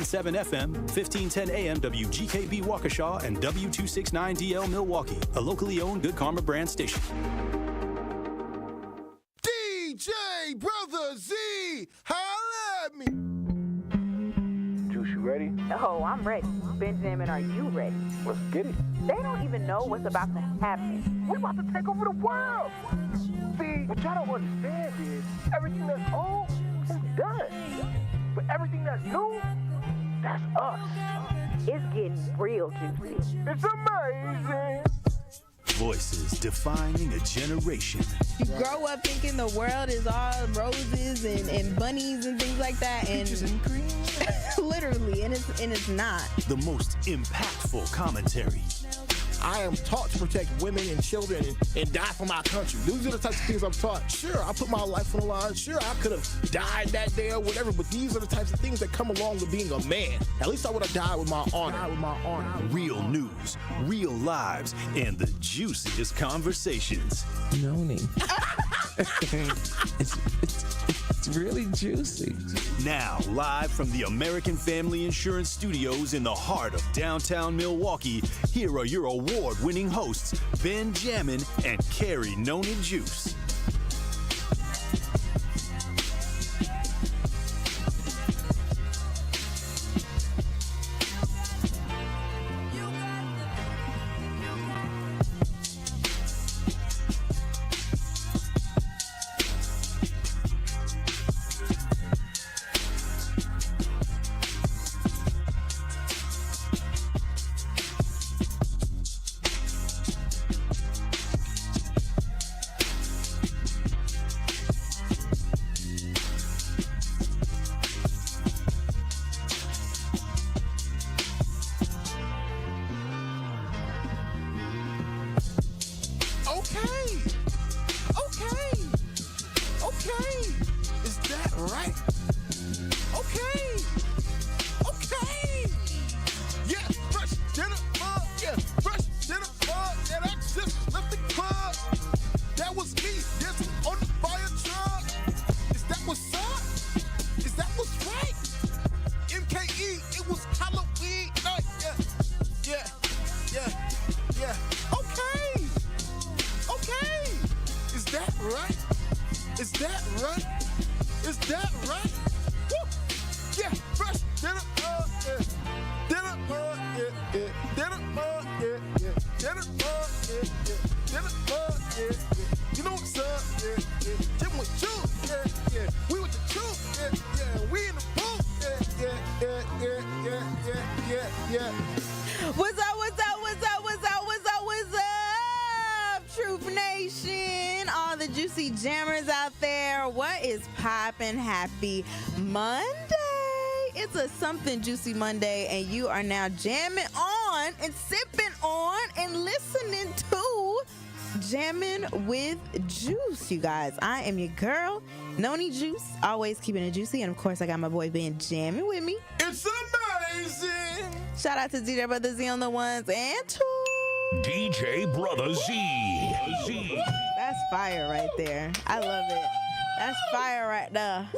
7 FM, 1510 AM WGKB Waukesha, and W269DL Milwaukee, a locally owned Good Karma brand station. DJ Brother Z, holla at me. Juice, you ready? Oh, I'm ready. Benjamin, are you ready? Let's get it. They don't even know what's about to happen. We're about to take over the world. See, what y'all don't understand is everything that's old is done. But everything that's new, that's us. It's getting real juicy. It's amazing. Voices defining a generation. You grow up thinking the world is all roses and bunnies and things like that, and literally, and it's not. The most impactful commentary. I am taught to protect women and children and die for my country. These are the types of things I'm taught. Sure, I put my life on the line. Sure, I could have died that day or whatever, but these are the types of things that come along with being a man. At least I would have died with my honor. Real news, real lives, and the juiciest conversations. Noni. It's really juicy. Now, live from the American Family Insurance Studios in the heart of downtown Milwaukee, here are your award-winning hosts, Ben Jammin and Carrie Noni Juice. Truth Nation, all the juicy jammers out there, what is poppin'? Happy Monday. It's a something juicy Monday, and you are now jamming on and sipping on and listening to Jammin' with Juice, you guys. I am your girl, Noni Juice, always keeping it juicy, and of course I got my boy Ben Jammin' with me. It's amazing. Shout out to DJ Brother Z on the ones and twos. DJ Brother Z. That's fire right there. I love it. That's fire right there.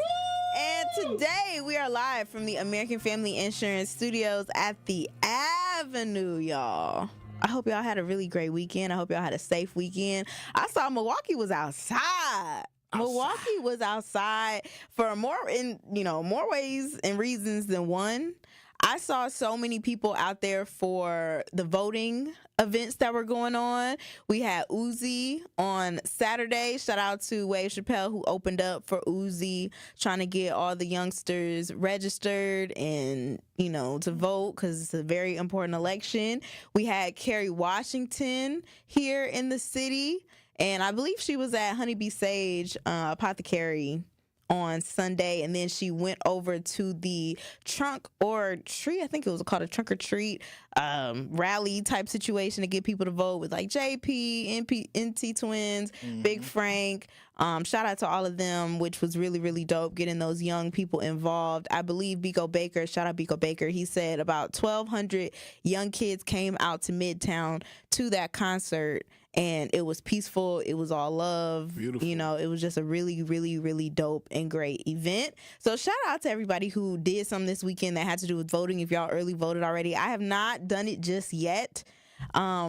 And today we are live from the American Family Insurance Studios at the Avenue, y'all. I hope y'all had a really great weekend. I hope y'all had a safe weekend. I saw Milwaukee was outside. Milwaukee was outside for more ways and reasons than one. I saw so many people out there for the voting events that were going on. We had Uzi on Saturday. Shout out to Wade Chappelle, who opened up for Uzi, trying to get all the youngsters registered and, to vote because it's a very important election. We had Kerry Washington here in the city, and I believe she was at Honeybee Sage Apothecary on Sunday, and then she went over to the trunk or treat, I think it was called a trunk or treat rally type situation to get people to vote with like JP, NT Twins, Big Frank. Shout out to all of them, which was really, really dope, getting those young people involved. I believe Biko Baker, shout out Biko Baker, he said about 1,200 young kids came out to Midtown to that concert. and it was peaceful. It was all love. Beautiful. You know, it was just a really, really, really dope and great event. So shout out to everybody who did something this weekend that had to do with voting. If y'all early voted already, I have not done it just yet. I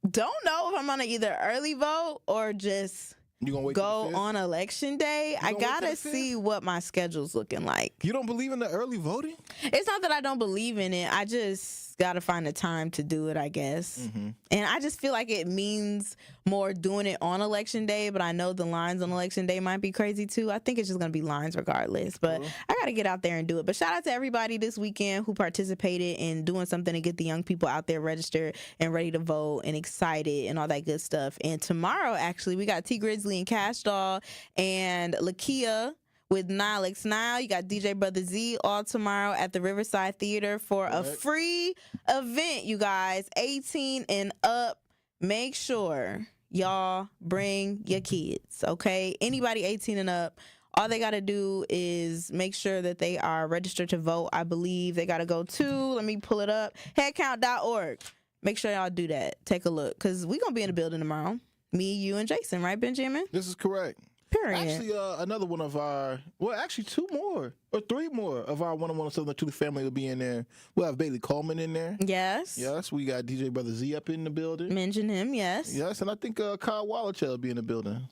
don't know if I'm gonna either early vote or just You gonna wait go on election day. I gotta see what my schedule's looking like. You don't believe in the early voting? It's not that I don't believe in it. I just gotta find the time to do it, I guess. And I just feel like it means more doing it on election day, but I know the lines on election day might be crazy too. I think it's just gonna be lines regardless, but I gotta get out there and do it. But shout out to everybody this weekend who participated in doing something to get the young people out there registered and ready to vote and excited and all that good stuff. And tomorrow, actually, we got T Grizzly and Cash Doll and Lakia with Nilix Nile. You got DJ Brother Z all tomorrow at the Riverside Theater for a free event, you guys. 18 and up. Make sure y'all bring your kids, okay? Anybody 18 and up. All they got to do is make sure that they are registered to vote. I believe they got to go to, let me pull it up, headcount.org. Make sure y'all do that. Take a look, because we're going to be in the building tomorrow. Me, you, and Jason, right, Benjamin? This is correct. Period. Actually, another one of our, well, actually 2 more or 3 more of our 101 Southern Truth family will be in there. We'll have Bailey Coleman in there. Yes. Yes, we got DJ Brother Z up in the building. Mention him, yes. Yes, and I think Kyle Wallace will be in the building.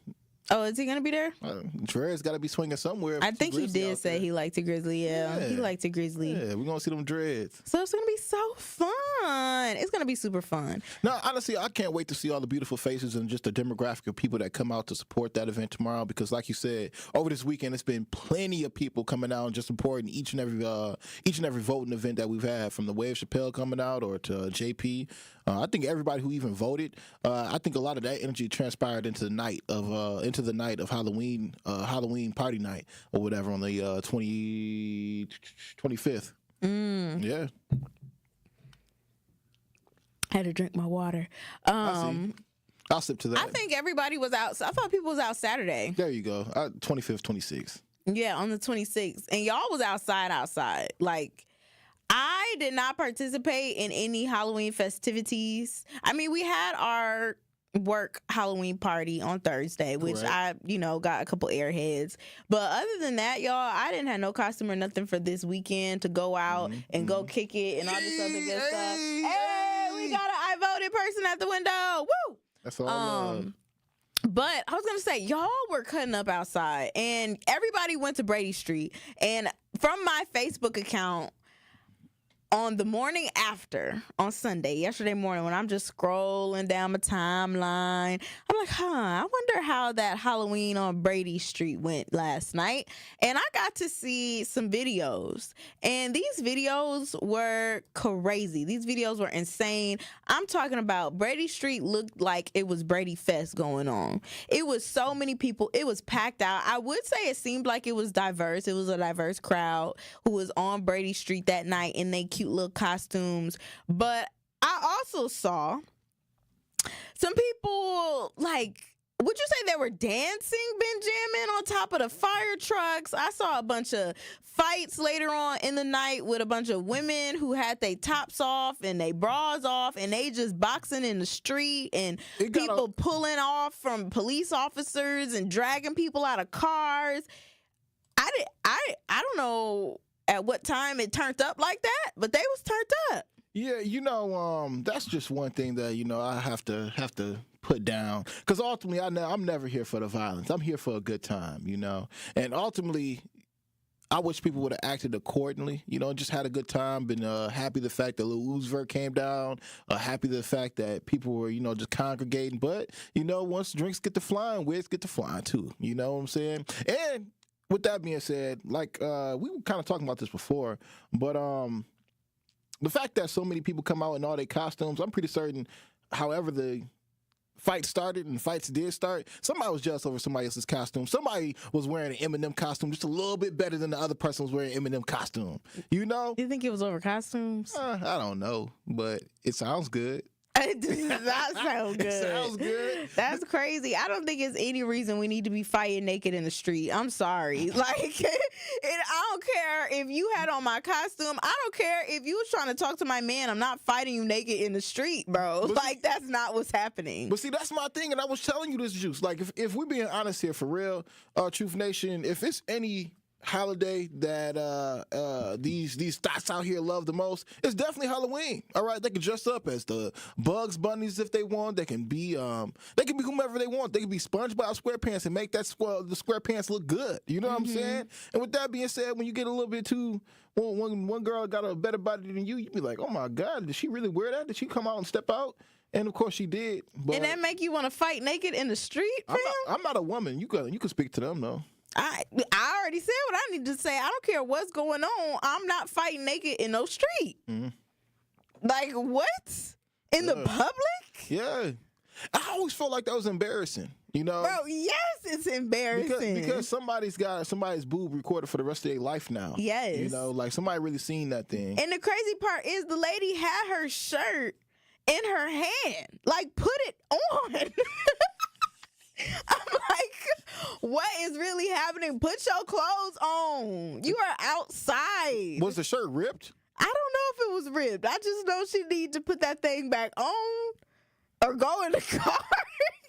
Oh, is he going to be there? Dre's got to be swinging somewhere. I think he did say he liked a Grizzly. Yeah, he liked a Grizzly. Yeah, we're going to see them dreads. So it's going to be so fun. It's going to be super fun. No, honestly, I can't wait to see all the beautiful faces and just the demographic of people that come out to support that event tomorrow, because like you said, over this weekend, it's been plenty of people coming out and just supporting each and every voting event that we've had, from the Wave Chappelle coming out or to JP. I think everybody who even voted, I think a lot of that energy transpired into the night of Halloween party night or whatever on the 25th. Yeah. I had to drink my water. I'll sip to that. I think everybody was out. I thought people was out Saturday. There you go. 25th, 26th. Yeah, on the 26th. And y'all was outside. Like, I did not participate in any Halloween festivities. I mean, we had our work Halloween party on Thursday, which I, got a couple airheads. But other than that, y'all, I didn't have no costume or nothing for this weekend to go out and go kick it and all this other good stuff. Hey, we got an I voted person at the window. Woo! That's all. But I was going to say, y'all were cutting up outside and everybody went to Brady Street. And from my Facebook account, on the morning after, on Sunday, yesterday morning, when I'm just scrolling down my timeline, I'm like, I wonder how that Halloween on Brady Street went last night. And I got to see some videos. And these videos were crazy. These videos were insane. I'm talking about Brady Street looked like it was Brady Fest going on. It was so many people. It was packed out. I would say it seemed like it was diverse. It was a diverse crowd who was on Brady Street that night in they cute little costumes. But I also saw some people, like, would you say they were dancing, Benjamin, on top of the fire trucks? I saw a bunch of fights later on in the night with a bunch of women who had their tops off and their bras off, and they just boxing in the street, and people pulling off from police officers and dragging people out of cars. I don't know at what time it turned up like that, but they was turned up. Yeah, that's just one thing that I have to put down, because ultimately I'm never here for the violence. I'm here for a good time, and ultimately I wish people would have acted accordingly, just had a good time, been happy the fact that Lil Uzi Vert came down, happy the fact that people were, just congregating. But, once drinks get to flying, wigs get to flying too, you know what I'm saying? And with that being said, like, we were kind of talking about this before, but the fact that so many people come out in all their costumes, I'm pretty certain, however the fight started and fights did start, somebody was jealous over somebody else's costume. Somebody was wearing an Eminem costume just a little bit better than the other person was wearing an Eminem costume. You think it was over costumes? I don't know, but it sounds good. It does not sound good. It sounds good. That's crazy. I don't think it's any reason we need to be fighting naked in the street. I'm sorry. Like, I don't care if you had on my costume. I don't care if you was trying to talk to my man. I'm not fighting you naked in the street, bro. Like, that's not what's happening. But see, that's my thing, and I was telling you this, Juice. Like, if we're being honest here, for real, Truth Nation, if it's any holiday that these thoughts out here love the most, it's definitely Halloween. All right, they can dress up as the Bugs Bunnies if they want. They can be whomever they want. They can be SpongeBob SquarePants and make that the SquarePants look good. You know what I'm saying? And with that being said, when you get a little bit too one girl got a better body than you be like, oh my God, did she really wear that? Did she come out and step out? And of course she did. But and that make you want to fight naked in the street, fam? I'm not a woman. You can speak to them though. I already said what I need to say. I don't care what's going on. I'm not fighting naked in no street. Like, what? In the public? Yeah. I always felt like that was embarrassing, you know? Bro, yes, it's embarrassing. Because somebody's got somebody's boob recorded for the rest of their life now. Yes. You know, like somebody really seen that thing. And the crazy part is the lady had her shirt in her hand. Like, put it on. I'm like, what is really happening? Put your clothes on. You are outside. Was the shirt ripped? I don't know if it was ripped. I just know she need to put that thing back on or go in the car.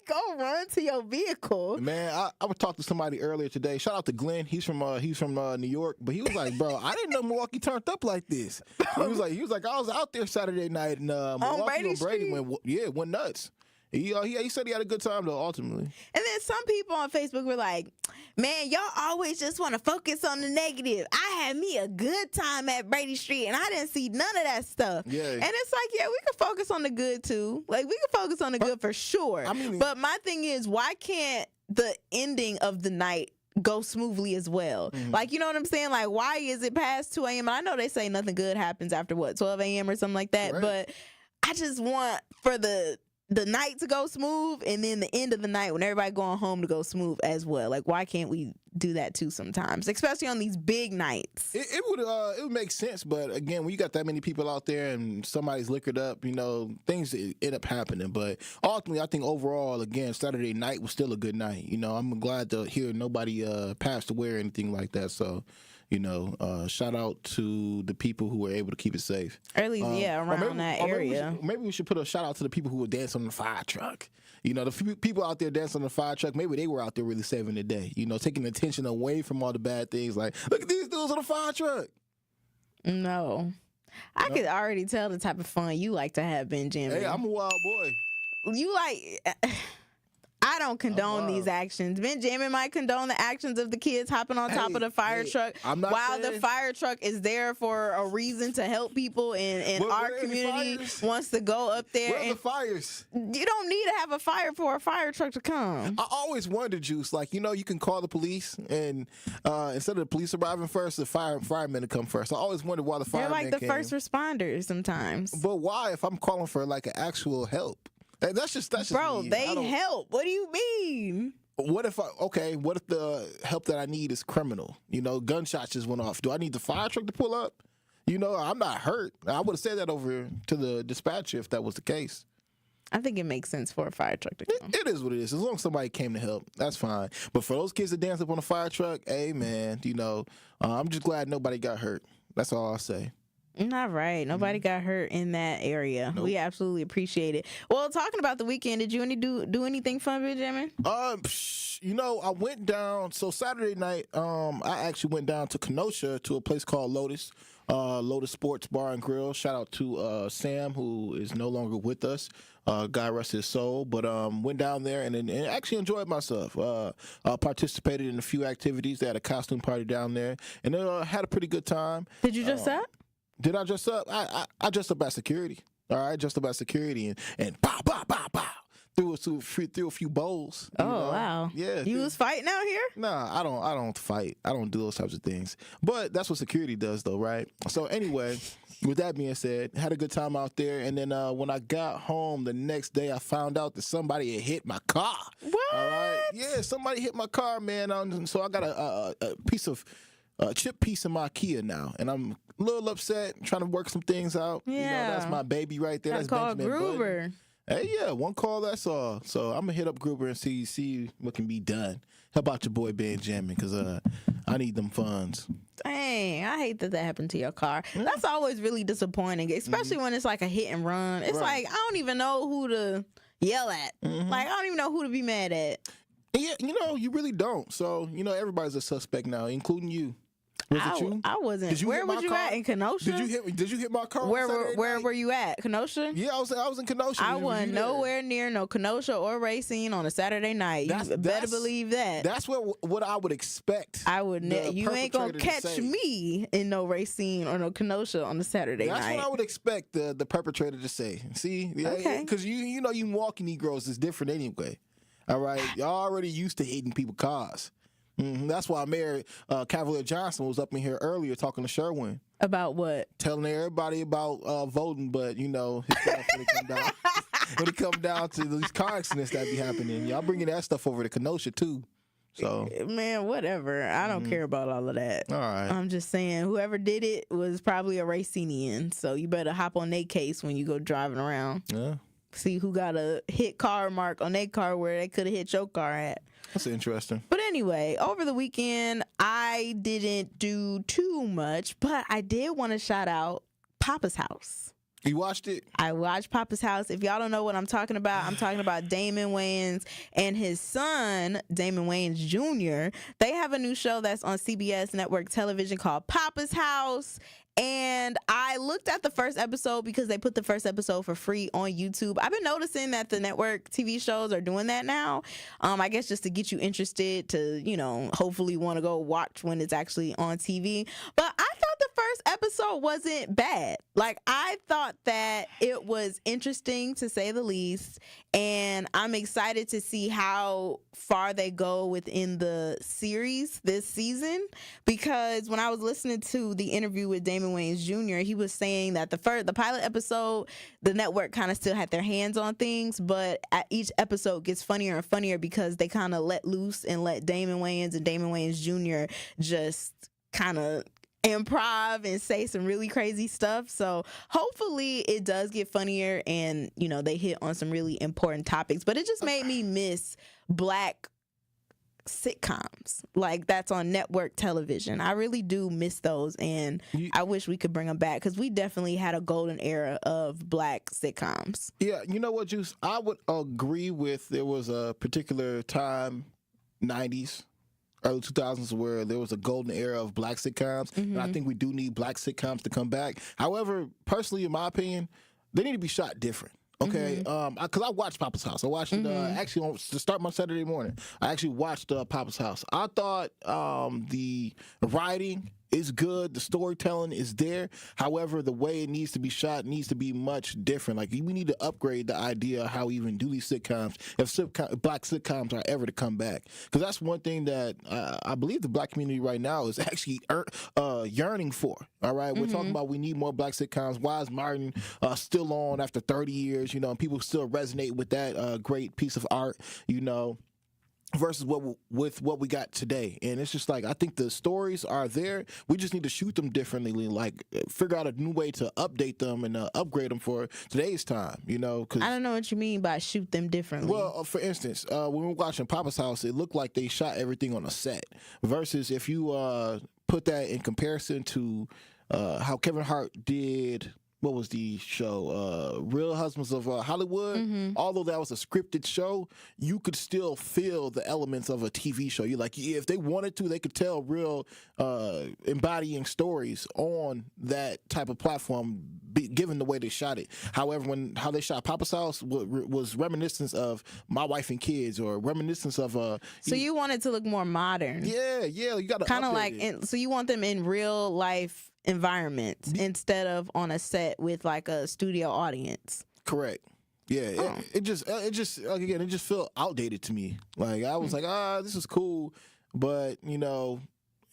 Go run to your vehicle. Man, I was talking to somebody earlier today. Shout out to Glenn. He's from New York, but he was like, bro, I didn't know Milwaukee turned up like this. He was like, I was out there Saturday night and Milwaukee and Brady went nuts. He said he had a good time though, ultimately. And then some people on Facebook were like, man, y'all always just want to focus on the negative. I had me a good time at Brady Street and I didn't see none of that stuff. Yeah. And it's like, yeah, we can focus on the good too. Like, we can focus on the good for sure. I mean, but my thing is, why can't the ending of the night go smoothly as well? Like, you know what I'm saying? Like, why is it past 2 a.m.? I know they say nothing good happens after 12 a.m. or something like that. Right. But I just want for the night to go smooth and then the end of the night when everybody going home to go smooth as well. Like, why can't we do that too sometimes, especially on these big nights? It would make sense, but again, when you got that many people out there and somebody's liquored up, you know, things end up happening. But ultimately, I think overall, again, Saturday night was still a good night. You know, I'm glad to hear nobody passed away or anything like that. So, you know, shout out to the people who were able to keep it safe. Early, around that area. Maybe we should put a shout out to the people who were dancing on the fire truck. You know, the people out there dancing on the fire truck, maybe they were out there really saving the day. You know, taking attention away from all the bad things. Like, look at these dudes on the fire truck. No. I could already tell the type of fun you like to have, Benjamin. Hey, I'm a wild boy. You like... I don't condone these actions. Benjamin might condone the actions of the kids hopping on top of the fire truck while the fire truck is there for a reason to help people and our community wants to go up there. Where are the fires? You don't need to have a fire for a fire truck to come. I always wondered, Juice, like, you know, you can call the police and instead of the police arriving first, the firemen to come first. I always wondered why the firemen came. They're like the first responders sometimes. But why if I'm calling for like an actual help? That's just bro, me. They help. What do you mean? What if the help that I need is criminal? You know, gunshots just went off. Do I need the fire truck to pull up? You know, I'm not hurt. I would have said that over to the dispatcher if that was the case. I think it makes sense for a fire truck to come. It is what it is. As long as somebody came to help, that's fine. But for those kids that dance up on a fire truck, hey, man, you know, I'm just glad nobody got hurt. That's all I'll say. Not right. Nobody got hurt in that area. Nope. We absolutely appreciate it. Well, talking about the weekend, did you do anything fun, Benjamin? You know, I went down. So Saturday night, I actually went down to Kenosha to a place called Lotus Sports Bar and Grill. Shout out to Sam, who is no longer with us. God rest his soul. But went down there and actually enjoyed myself. Participated in a few activities. They had a costume party down there, and had a pretty good time. Did you dress up? Did I dress up? I dressed up as security. All right, dressed up as security and pow, pow, pow, pow. Threw a few bowls. Oh, wow. Yeah. You was fighting out here? Nah, I don't fight. I don't do those types of things. But that's what security does, though, right? So anyway, with that being said, had a good time out there. And then when I got home the next day, I found out that somebody had hit my car. What? All right? Yeah, somebody hit my car, man. So I got a piece of... chip piece in my Kia now, and I'm A little upset, trying to work some things out. Yeah. You know, that's my baby right there. Gotta That's call Benjamin Button. Gruber. Hey, yeah, one call, that's all. So I'm going to hit up Gruber and see what can be done. Help out your boy Ben Jammin, because I need them funds. Dang, I hate that happened to your car. That's always really disappointing, especially when it's like a hit and run. It's Right. like, I don't even know who to yell at. Like, I don't even know who to be mad at. Yeah, you really don't. So, everybody's a suspect now, including you. Was it you? I wasn't. Did you Where hit my was you car? at? In Kenosha? Did you hit my car? Where were you at? Kenosha? Yeah, I was in Kenosha. I Was wasn't you there? nowhere near no Kenosha or Racine on a Saturday night. You better believe that. That's what I would expect. I would. You ain't gonna perpetrator to catch say. me in no Racine or no Kenosha on a Saturday That's night. what I would expect the perpetrator to say. See, Okay. because you Milwaukee Negroes is different anyway. All right, y'all already used to hitting people's cars. That's why Mayor Cavalier Johnson was up in here earlier talking to Sherwin, About what? telling everybody about voting, but his stuff when it come down to these car accidents that be happening, y'all bringing that stuff over to Kenosha too. So Man, whatever. I don't care about all of that. all right, I'm just saying, whoever did it was probably a Racinian, so you better hop on their case when you go driving around. yeah, See who got a hit car mark on their car where they could have hit your car at. that's interesting. But anyway, over the weekend, I didn't do too much, but I did want to shout out Papa's House. You watched it? I watched Papa's House. If y'all don't know what I'm talking about, I'm talking about Damon Wayans and his son, Damon Wayans Jr. They have a new show that's on CBS network television called Papa's House. And I looked at the first episode because they put the first episode for free on YouTube. I've been noticing that the network TV shows are doing that now. I guess just to get you interested to, hopefully want to go watch when it's actually on TV. But I thought the first episode wasn't bad. Like, I thought that it was interesting to say the least. And I'm excited to see how far they go within the series this season. Because when I was listening to the interview with Damon Wayans Jr., he was saying that the pilot episode, the network kind of still had their hands on things, but at each episode gets funnier and funnier because they kind of let loose and let Damon Wayans and Damon Wayans Jr. just kind of improv and say some really crazy stuff. So hopefully it does get funnier and they hit on some really important topics. But it just made me miss Black sitcoms like that's on network television. I really do miss those, and I wish we could bring them back because we definitely had a golden era of Black sitcoms. Yeah, you know what, Juice? I would agree with there was a particular time, 90s, early 2000s, where there was a golden era of Black sitcoms, and I think we do need Black sitcoms to come back. However, personally, in my opinion, they need to be shot different. Okay, because I watched Papa's House. I watched it actually to start my Saturday morning. I actually watched Papa's House. I thought the writing is good, the storytelling is there. However, the way it needs to be shot needs to be much different. Like, we need to upgrade the idea of how we even do these sitcoms if Black sitcoms are ever to come back. Because that's one thing that I believe the Black community right now is actually yearning for. All right, we're talking about we need more Black sitcoms. Why is Martin still on after 30 years? And people still resonate with that great piece of art. Versus what we got today. And it's just like, I think the stories are there. We just need to shoot them differently, like figure out a new way to update them and upgrade them for today's time, Cause, I don't know what you mean by shoot them differently. well, for instance, when we were watching Papa's House, it looked like they shot everything on a set. Versus if you put that in comparison to how Kevin Hart did... What was the show? Real Husbands of Hollywood. Although that was a scripted show, you could still feel the elements of a TV show. You're like, if they wanted to, they could tell real embodying stories on that type of platform, given the way they shot it. However, how they shot Papa's House was reminiscence of My Wife and Kids, or reminiscence of so you want it to look more modern. Yeah, you got to kind of like, so you want them in real life environments instead of on a set with like a studio audience. Correct. Yeah, it just again, it just felt outdated to me. Like, I was like, this is cool, but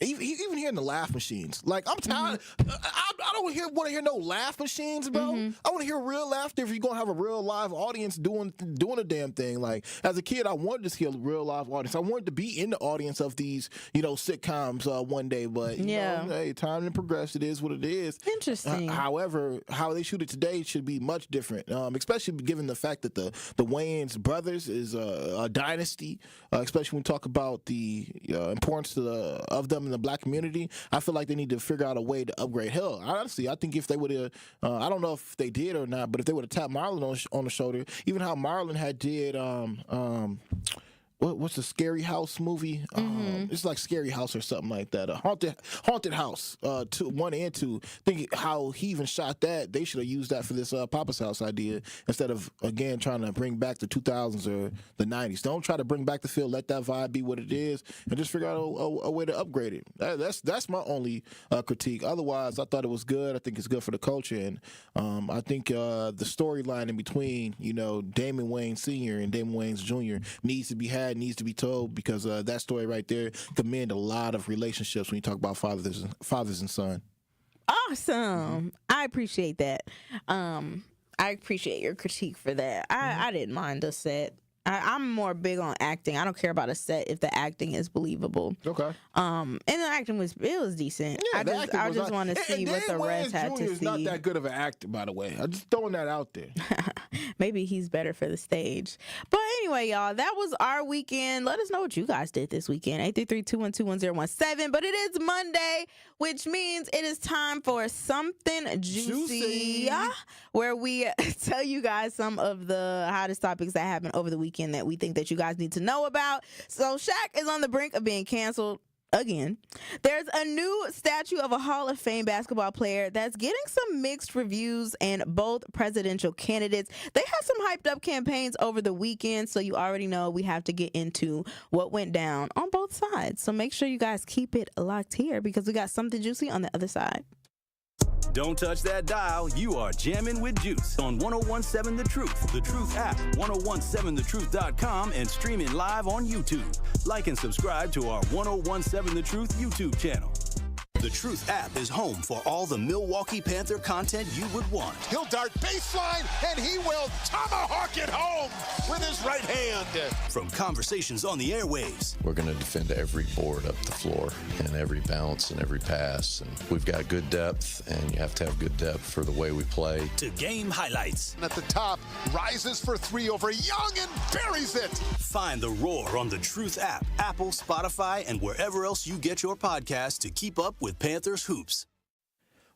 Even hearing the laugh machines. Like, I'm tired. I don't want to hear no laugh machines, bro. I want to hear real laughter if you're going to have a real live audience doing a damn thing. Like, as a kid, I wanted to see a real live audience. I wanted to be in the audience of these, sitcoms one day. But, hey, time to progress. It is what it is. Interesting. However, how they shoot it today should be much different, especially given the fact that the Wayans brothers is a dynasty, especially when we talk about the importance of them in the black community. I feel like they need to figure out a way to upgrade. Hell, honestly, I think if they would have, I don't know if they did or not, but if they would have tapped Marlon on the shoulder, even how Marlon had did, what's the Scary House movie? It's like Scary House or something like that. Haunted House, 1 and 2. Think how he even shot that. They should have used that for this Papa's House idea instead of, again, trying to bring back the 2000s or the 90s. Don't try to bring back the feel. Let that vibe be what it is, and just figure out a way to upgrade it. That's my only critique. Otherwise, I thought it was good. I think it's good for the culture, and I think the storyline in between, Damon Wayans Sr. and Damon Wayans Jr. needs to be had, needs to be told, because that story right there commend a lot of relationships when you talk about fathers and son. Awesome. I appreciate that. I appreciate your critique for that. I didn't mind the set. I'm more big on acting. I don't care about a set if the acting is believable. Okay. And the acting was decent. Yeah, I just want to see what the rest had to see. Is not that good of an actor, by the way. I'm just throwing that out there. Maybe he's better for the stage. But anyway, y'all, that was our weekend. Let us know what you guys did this weekend. 833-212-1017. But it is Monday, which means it is time for Something Juicy, where we tell you guys some of the hottest topics that happened over the weekend that we think that you guys need to know about. So Shaq is on the brink of being canceled again. There's a new statue of a Hall of Fame basketball player that's getting some mixed reviews, and both presidential candidates, they had some hyped up campaigns over the weekend, so you already know we have to get into what went down on both sides. So make sure you guys keep it locked here, because we got something juicy on the other side. Don't touch that dial. You are jamming with Juice on 1017 The Truth, The Truth app, 1017thetruth.com, and streaming live on YouTube. Like and subscribe to our 1017 The Truth YouTube channel. The Truth app is home for all the Milwaukee Panther content you would want. He'll dart baseline, and he will tomahawk it home with his right hand. From conversations on the airwaves. We're going to defend every board up the floor and every bounce and every pass. And we've got good depth, and you have to have good depth for the way we play. To game highlights. And at the top, rises for three over Young and buries it. Find The Roar on the Truth app, Apple, Spotify, and wherever else you get your podcasts to keep up with Panthers hoops.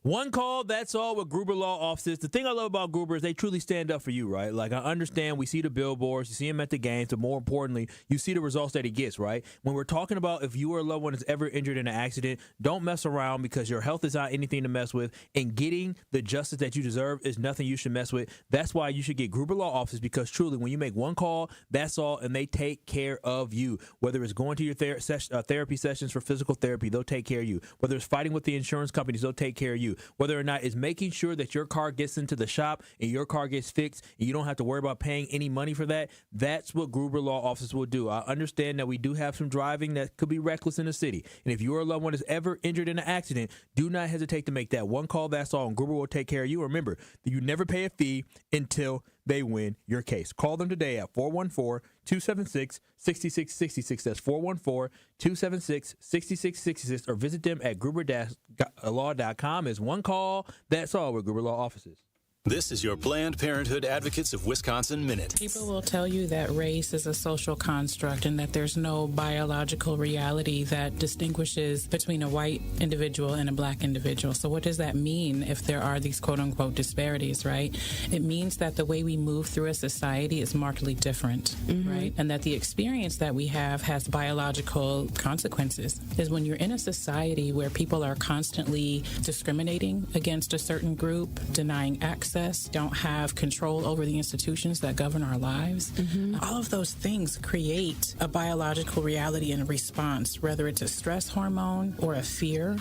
One call, that's all with Gruber Law Offices. The thing I love about Gruber is they truly stand up for you, right? Like, I understand we see the billboards, you see him at the games, but more importantly, you see the results that he gets, right? When we're talking about if you or a loved one is ever injured in an accident, don't mess around, because your health is not anything to mess with, and getting the justice that you deserve is nothing you should mess with. That's why you should get Gruber Law Offices, because truly, when you make one call, that's all, and they take care of you. Whether it's going to your therapy sessions for physical therapy, they'll take care of you. Whether it's fighting with the insurance companies, they'll take care of you. Whether or not it's making sure that your car gets into the shop and your car gets fixed and you don't have to worry about paying any money for that, that's what Gruber Law Offices will do. I understand that we do have some driving that could be reckless in the city. And if your loved one is ever injured in an accident, do not hesitate to make that one call, that's all, and Gruber will take care of you. Remember, that you never pay a fee until they win your case. Call them today at 414-276-6666. That's 414-276-6666, or visit them at gruber-law.com. Is one call, that's all with Gruber Law Offices. This is your Planned Parenthood Advocates of Wisconsin Minute. People will tell you that race is a social construct and that there's no biological reality that distinguishes between a white individual and a black individual. So what does that mean if there are these quote-unquote disparities, right? It means that the way we move through a society is markedly different, right? And that the experience that we have has biological consequences. Is when you're in a society where people are constantly discriminating against a certain group, denying access access, don't have control over the institutions that govern our lives. All of those things create a biological reality and a response, whether it's a stress hormone or a fear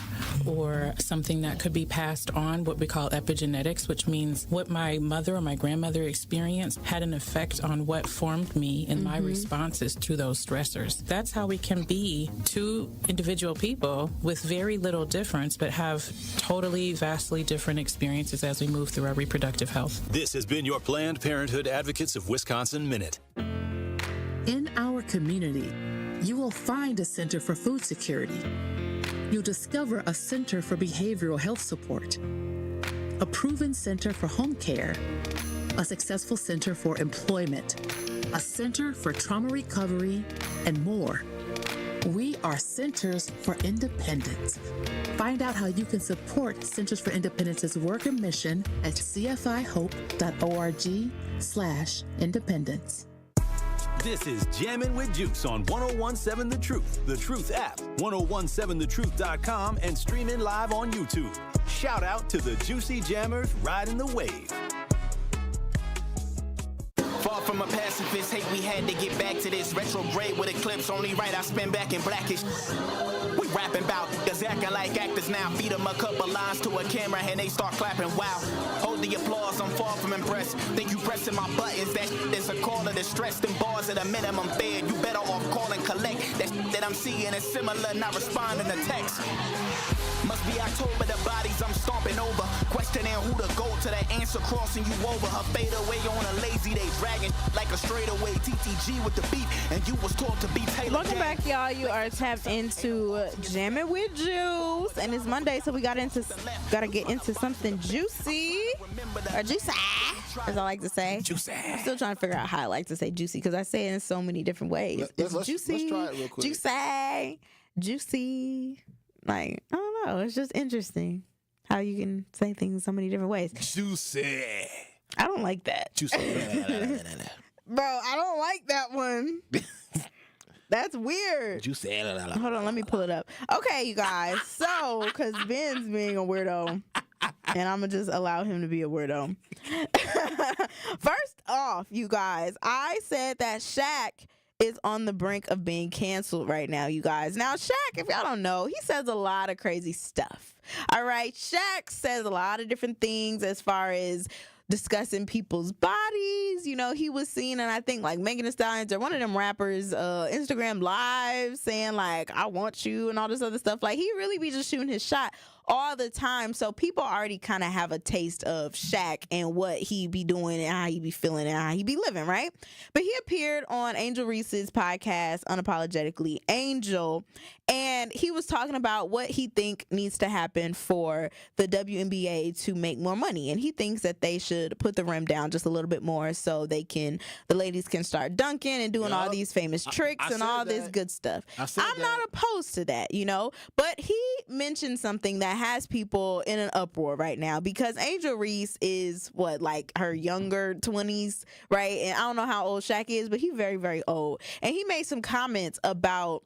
or something that could be passed on, what we call epigenetics, which means what my mother or my grandmother experienced had an effect on what formed me in my responses to those stressors. That's how we can be two individual people with very little difference, but have totally, vastly different experiences as we move through our reproductive health. This has been your Planned Parenthood Advocates of Wisconsin Minute. In our community, you will find a Center for Food Security. You'll discover a Center for Behavioral Health Support, a proven Center for Home Care, a successful Center for Employment, a Center for Trauma Recovery, and more. We are Centers for Independence. Find out how you can support Centers for Independence's work and mission at cfihope.org/independence. This is Jammin' with Juice on 1017 The Truth, The Truth app, 1017thetruth.com, and streaming live on YouTube. Shout out to the Juicy Jammers riding the wave. Far from a pacifist, hate we had to get back to this retrograde with eclipse. Only right I spin back in blackish. We rapping about cause acting like actors now. Feed them a couple lines to a camera and they start clapping. Wow, hold the applause, I'm far from impressed. Think you pressing my buttons, that is a call of distress. Them bars at a minimum fed, you better off call and collect. That I'm seeing is similar, not responding to text. Must be October, the bodies I'm stomping over. Questioning who to go to, that answer crossing you over. Her fade away on a lazy day, dragging like a straightaway TTG with the beat. And you was taught to be Taylor. Welcome back, y'all. You are tapped into Jammin' with Juice, and it's Monday, so we gotta get into something juicy or juicy, as I like to say. Juicy. I'm still trying to figure out how I like to say juicy because I say it in so many different ways. It's juicy. Let's try it real quick. Juicy. Like, I don't know. It's just interesting how you can say things in so many different ways. Juicy. I don't like that. Juicy. Bro, I don't like that one. That's weird. Juicy. Hold on, let me pull it up. Okay, you guys. So, because Ben's being a weirdo, and I'm going to just allow him to be a weirdo. First off, you guys, I said that Shaq is on the brink of being canceled right now, you guys. Now, Shaq, if y'all don't know, he says a lot of crazy stuff. All right, Shaq says a lot of different things as far as discussing people's bodies. You know, he was seen, and I think like Megan Thee Stallion or one of them rappers, Instagram Live saying like, I want you and all this other stuff. Like, he really be just shooting his shot all the time. So people already kind of have a taste of Shaq and what he be doing and how he be feeling and how he be living, right? But he appeared on Angel Reese's podcast, Unapologetically Angel, and he was talking about what he think needs to happen for the WNBA to make more money. And he thinks that they should put the rim down just a little bit more so the ladies can start dunking and doing all these famous tricks and all this good stuff. I'm not opposed to that, you know, but he mentioned something that has people in an uproar right now because Angel Reese is like her younger 20s, right? And I don't know how old Shaq is, but he's very, very old. And he made some comments about,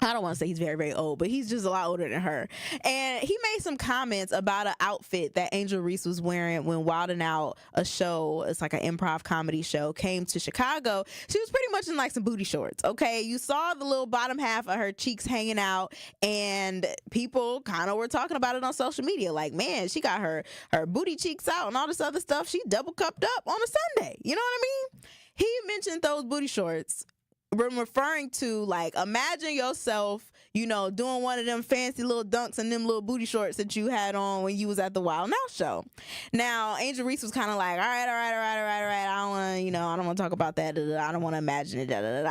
I don't want to say he's very, very old, but he's just a lot older than her. And he made some comments about an outfit that Angel Reese was wearing when Wild 'N Out, a show, it's like an improv comedy show, came to Chicago. She was pretty much in like some booty shorts, okay? You saw the little bottom half of her cheeks hanging out, and people kind of were talking about it on social media. Like, man, she got her booty cheeks out and all this other stuff. She double cupped up on a Sunday. You know what I mean? He mentioned those booty shorts, referring to like, imagine yourself, you know, doing one of them fancy little dunks and them little booty shorts that you had on when you was at the Wild 'N Out show. Now, Angel Reese was kind of like, all right. I don't want to, you know, I don't want to talk about that. I don't want to imagine it.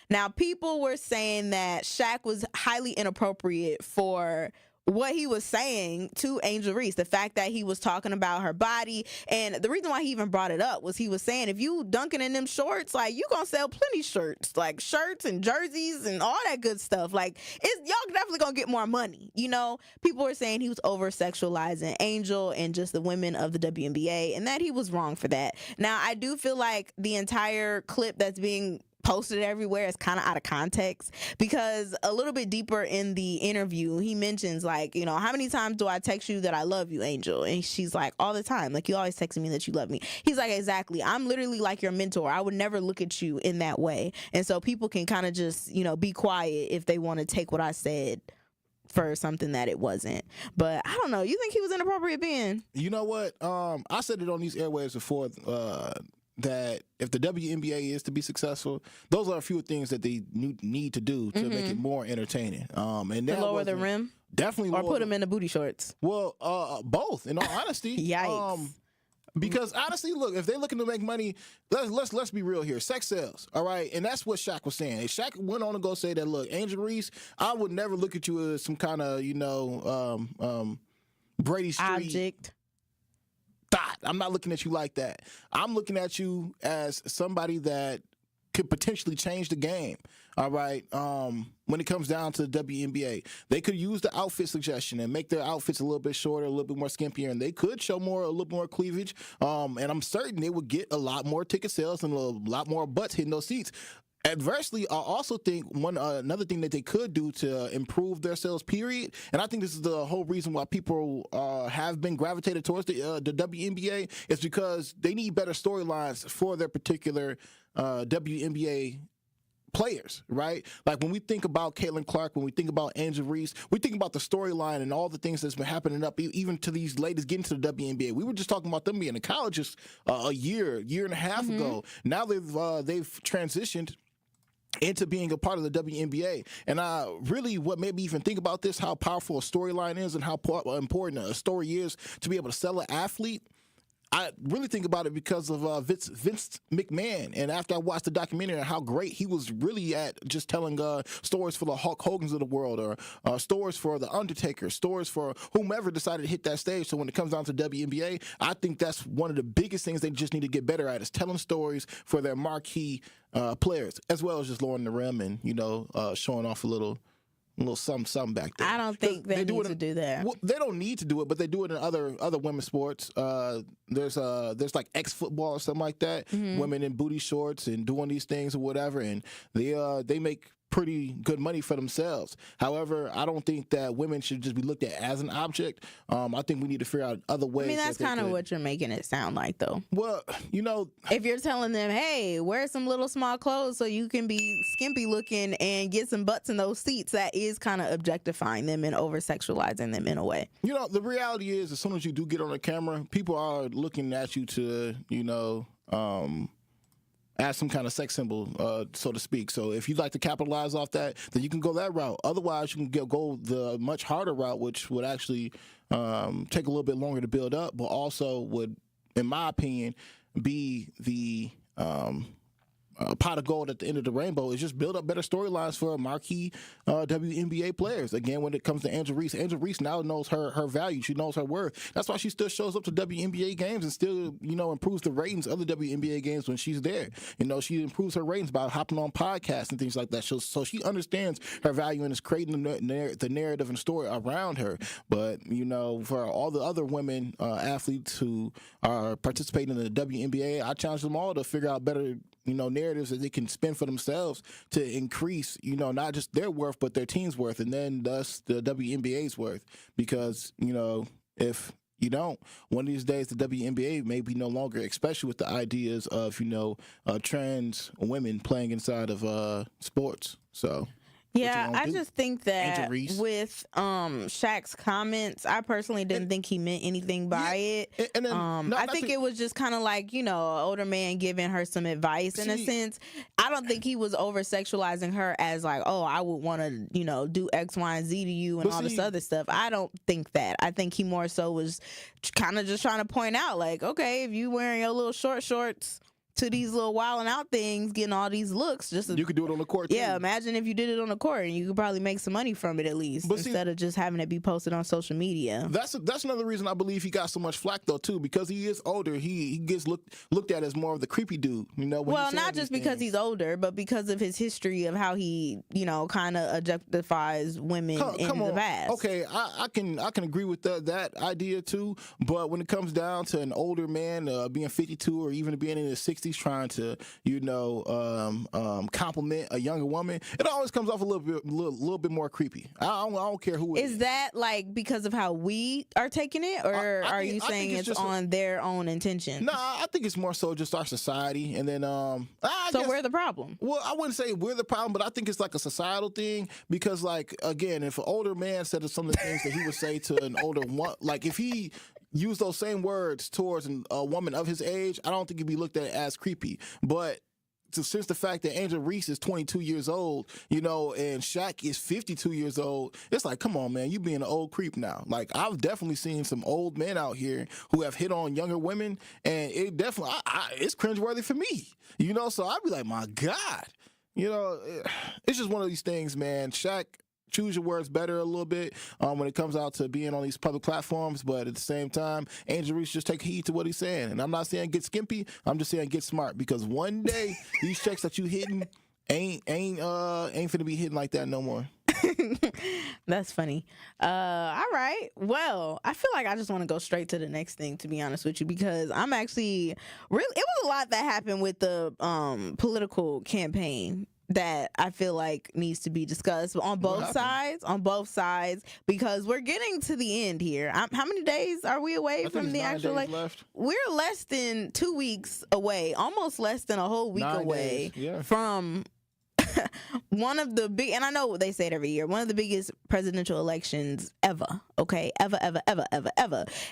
Now, people were saying that Shaq was highly inappropriate for what he was saying to Angel Reese, the fact that he was talking about her body. And the reason why he even brought it up was he was saying, if you dunking in them shorts, like, you gonna sell plenty shirts, like shirts and jerseys and all that good stuff. Like, y'all definitely gonna get more money. You know, people were saying he was over sexualizing Angel and just the women of the WNBA, and that he was wrong for that. Now, I do feel like the entire clip that's being posted everywhere is kind of out of context, because a little bit deeper in the interview he mentions, like, you know, how many times do I text you that I love you, Angel? And she's like, all the time, like, you always texting me that you love me. He's like, exactly, I'm literally like your mentor. I would never look at you in that way. And so people can kind of just, you know, be quiet if they want to take what I said for something that it wasn't. But I don't know, you think he was inappropriate, Ben? You know what, I said it on these airwaves before, that if the WNBA is to be successful, those are a few things that they need to do to make it more entertaining. And to lower the rim? Definitely. Or put them in the booty shorts? Well, both, in all honesty. Yikes. Because honestly, look, if they're looking to make money, let's be real here. Sex sells, all right? And that's what Shaq was saying. Shaq went on to go say that, look, Angel Reese, I would never look at you as some kind of, you know, Brady St object. Thought. I'm not looking at you like that. I'm looking at you as somebody that could potentially change the game. All right. When it comes down to the WNBA, they could use the outfit suggestion and make their outfits a little bit shorter, a little bit more skimpier, and they could show a little more cleavage. And I'm certain they would get a lot more ticket sales and a lot more butts hitting those seats. Adversely, I also think another thing that they could do to improve their sales, period, and I think this is the whole reason why people have been gravitated towards the WNBA, is because they need better storylines for their particular WNBA players, right? Like when we think about Caitlin Clark, when we think about Angel Reese, we think about the storyline and all the things that's been happening up even to these ladies getting to the WNBA. We were just talking about them being in college just a year and a half ago. Now they've transitioned into being a part of the WNBA. And what made me even think about this, how powerful a storyline is and how important a story is to be able to sell an athlete. I really think about it because of Vince McMahon. And after I watched the documentary and how great he was really at just telling stories for the Hulk Hogans of the world, or stories for the Undertaker, stories for whomever decided to hit that stage. So when it comes down to WNBA, I think that's one of the biggest things they just need to get better at, is telling stories for their marquee players, as well as just lowering the rim and, you know, showing off a little something back there. I don't think they need to do that. Well, they don't need to do it, but they do it in other women's sports. There's like ex-football or something like that. Women in booty shorts and doing these things or whatever, and they make pretty good money for themselves. However, I don't think that women should just be looked at as an object. I think we need to figure out other ways. I mean, that's kind of what you're making it sound like, though. Well, you know, if you're telling them, hey, wear some little small clothes so you can be skimpy looking and get some butts in those seats, that is kind of objectifying them and over-sexualizing them in a way. You know, the reality is, as soon as you do get on the camera, people are looking at you to, you know, as some kind of sex symbol, so to speak. So if you'd like to capitalize off that, then you can go that route. Otherwise, you can go the much harder route, which would actually take a little bit longer to build up, but also would, in my opinion, be the pot of gold at the end of the rainbow, is just build up better storylines for marquee WNBA players. Again, when it comes to Angel Reese now knows her value. She knows her worth. That's why she still shows up to WNBA games and still, you know, improves the ratings of the WNBA games when she's there. You know, she improves her ratings by hopping on podcasts and things like that. So she understands her value and is creating the narrative and story around her. But, you know, for all the other women athletes who are participating in the WNBA, I challenge them all to figure out better, you know, narratives that they can spin for themselves to increase, you know, not just their worth, but their team's worth, and then thus the WNBA's worth. Because, you know, if you don't, one of these days the WNBA may be no longer, especially with the ideas of, you know, trans women playing inside of sports. So. Yeah, I just think that with Shaq's comments, I personally didn't think he meant anything by it. And then, I think it was just kind of like, you know, an older man giving her some advice in a sense. I don't think he was over-sexualizing her as like, oh, I would want to, you know, do X, Y, and Z to you and all this other stuff. I don't think that. I think he more so was kind of just trying to point out, like, okay, if you wearing your little shorts to these little wilding out things, getting all these looks, just you could do it on the court. Yeah, too. imagine if you did it on the court, and you could probably make some money from it at least, instead of just having it be posted on social media. That's another reason I believe he got so much flack though too, because he is older. He gets looked at as more of the creepy dude, you know. Well, not just because he's older, but because of his history of how he, you know, kind of objectifies women in the past. Okay, I can agree with that idea too. But when it comes down to an older man being 52 or even being in his 60s he's trying to, compliment a younger woman, it always comes off a little bit more creepy. I don't care who it is. Is that like because of how we are taking it, or are you saying it's on their own intention? No, I think it's more so just our society, and then so we're the problem. Well, I wouldn't say we're the problem, but I think it's like a societal thing because, like, again, if an older man said some of the things that he would say to an older one, like if he use those same words towards a woman of his age, I don't think he'd be looked at as creepy. But since the fact that Angel Reese is 22 years old, and Shaq is 52 years old, it's like, come on, man, you being an old creep now. Like, I've definitely seen some old men out here who have hit on younger women, and it definitely, it's cringeworthy for me, so I'd be like, my God, it's just one of these things, man. Shaq, choose your words better a little bit when it comes out to being on these public platforms, but at the same time, Angel Reese, just take heed to what he's saying. And I'm not saying get skimpy, I'm just saying get smart, because one day these checks that you hitting ain't finna be hitting like that no more. That's funny. All right. Well, I feel like I just want to go straight to the next thing, to be honest with you, because I'm actually really, it was a lot that happened with the political campaign that I feel like needs to be discussed on both sides, because we're getting to the end here. How many days are we away from the actual left? We're less than 2 weeks away, almost less than a whole week away from one of the big, and I know they say it every year, one of the biggest presidential elections ever. Okay, ever.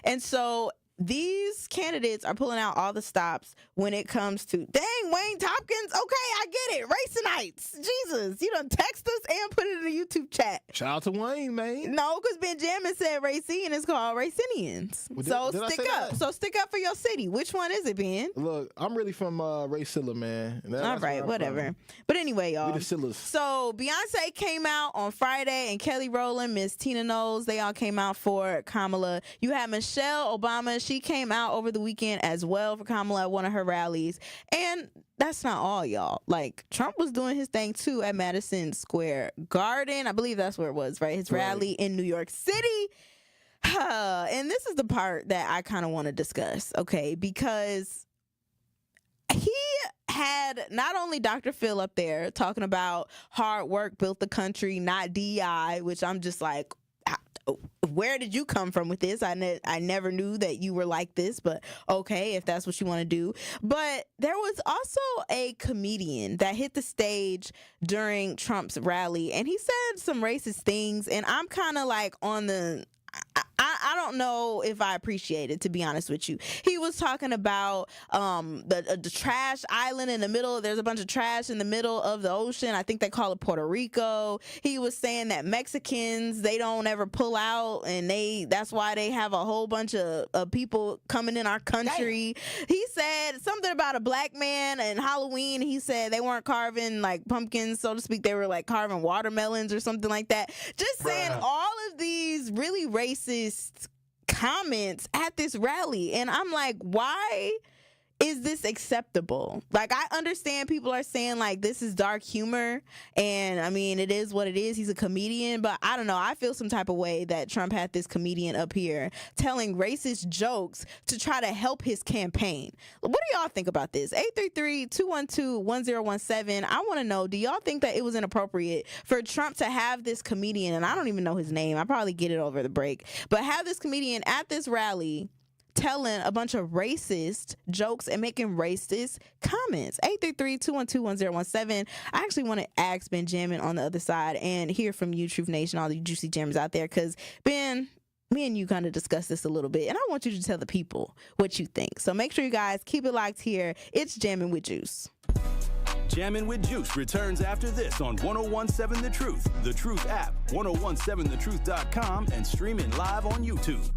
And so these candidates are pulling out all the stops when it comes to, dang, Wayne Tompkins, okay, I get it, Racinites, Jesus, you done text us and put it in the YouTube chat. Shout out to Wayne, man. No, because Ben Jammin said Racine is called Racinians. Well, did stick up. So stick up for your city. Which one is it, Ben? Look, I'm really from Racilla, man. All right, whatever. But anyway, y'all. We the Sillas. So Beyonce came out on Friday, and Kelly Rowland, Miss Tina Knowles, they all came out for Kamala. You had Michelle Obama. She came out over the weekend as well for Kamala at one of her rallies. And that's not all, y'all. Like, Trump was doing his thing too at Madison Square Garden. I believe that's where it was, right? His rally in New York City. And this is the part that I kind of want to discuss, okay? Because he had not only Dr. Phil up there talking about hard work built the country, not DEI, which I'm just like, where did you come from with this? I never knew that you were like this, but okay, if that's what you want to do. But there was also a comedian that hit the stage during Trump's rally, and he said some racist things, and I'm kind of like on the... I don't know if I appreciate it, to be honest with you. He was talking about the trash island in the middle. There's a bunch of trash in the middle of the ocean. I think they call it Puerto Rico. He was saying that Mexicans, they don't ever pull out, and that's why they have a whole bunch of people coming in our country. Damn. He said something about a black man and Halloween. He said they weren't carving like pumpkins, so to speak. They were like carving watermelons or something like that. Just saying all of these really racist comments at this rally, and I'm like, why is this acceptable? Like, I understand people are saying like this is dark humor, and I mean, it is what it is. He's a comedian, but I don't know, I feel some type of way that Trump had this comedian up here telling racist jokes to try to help his campaign. What do y'all think about this? 833-212-1017. I want to know, do y'all think that it was inappropriate for Trump to have this comedian, and I don't even know his name, I probably get it over the break, but have this comedian at this rally telling a bunch of racist jokes and making racist comments? 833-212-1017. I actually want to ask Ben Jammin on the other side and hear from you, Truth Nation, all the juicy gems out there, because Ben, me and you kind of discussed this a little bit, and I want you to tell the people what you think. So make sure you guys keep it locked here. It's Jammin' with Juice. Jammin' with Juice returns after this on 1017 The Truth, The Truth app, 1017thetruth.com, and streaming live on YouTube.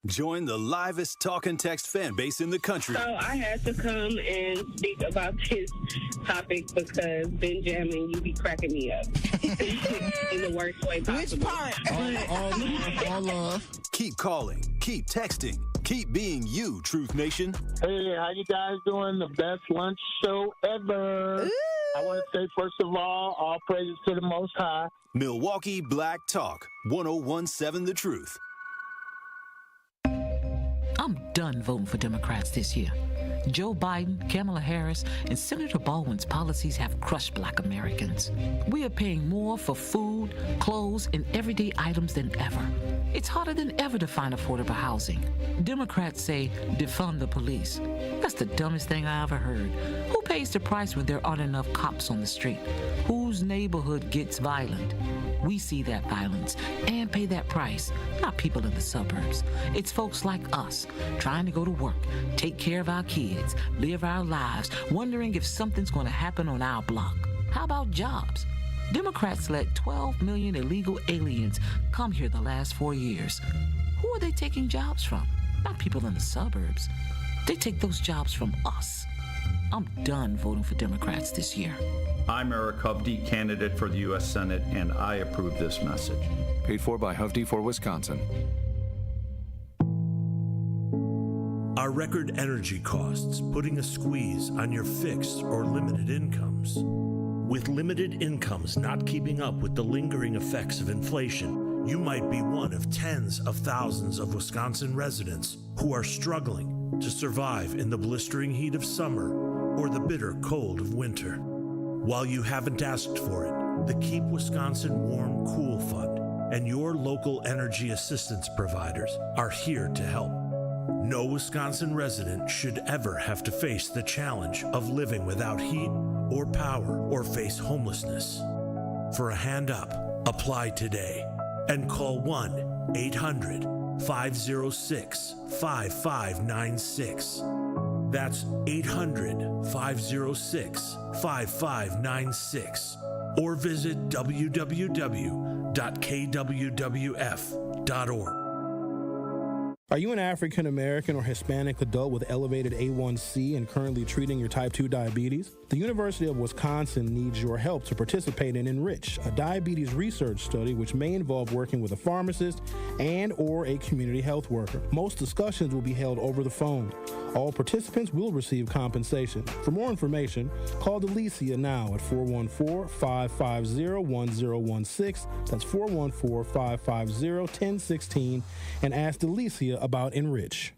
Join the livest talk and text fan base in the country. So I had to come and speak about this topic because Ben Jammin, you be cracking me up in the worst way possible. Which part? All love. Keep calling, keep texting, keep being you, Truth Nation. Hey, how you guys doing? The best lunch show ever. Ooh. I want to say, first of all praises to the Most High. Milwaukee Black Talk, 1017 The Truth. I'm done voting for Democrats this year. Joe Biden, Kamala Harris, and Senator Baldwin's policies have crushed Black Americans. We are paying more for food, clothes, and everyday items than ever. It's harder than ever to find affordable housing. Democrats say defund the police. That's the dumbest thing I ever heard. Who pays the price when there aren't enough cops on the street? Whose neighborhood gets violent? We see that violence and pay that price, not people in the suburbs. It's folks like us trying to go to work, take care of our kids, live our lives, wondering if something's going to happen on our block. How about jobs? Democrats let 12 million illegal aliens come here the last 4 years. Who are they taking jobs from? Not people in the suburbs. They take those jobs from us. I'm done voting for Democrats this year. I'm Eric Hovde, candidate for the U.S. Senate, and I approve this message. Paid for by Hovde for Wisconsin. Are record energy costs putting a squeeze on your fixed or limited incomes? With limited incomes not keeping up with the lingering effects of inflation, you might be one of tens of thousands of Wisconsin residents who are struggling to survive in the blistering heat of summer or the bitter cold of winter. While you haven't asked for it, the Keep Wisconsin Warm Cool Fund and your local energy assistance providers are here to help. No Wisconsin resident should ever have to face the challenge of living without heat or power or face homelessness. For a hand up, apply today and call 1-800-506-5596. That's 800-506-5596. Or visit www.kwwf.org. Are you an African American or Hispanic adult with elevated A1C and currently treating your type 2 diabetes? The University of Wisconsin needs your help to participate in Enrich, a diabetes research study which may involve working with a pharmacist and or a community health worker. Most discussions will be held over the phone. All participants will receive compensation. For more information, call Delicia now at 414-550-1016. That's 414-550-1016 and ask Delicia about Enrich.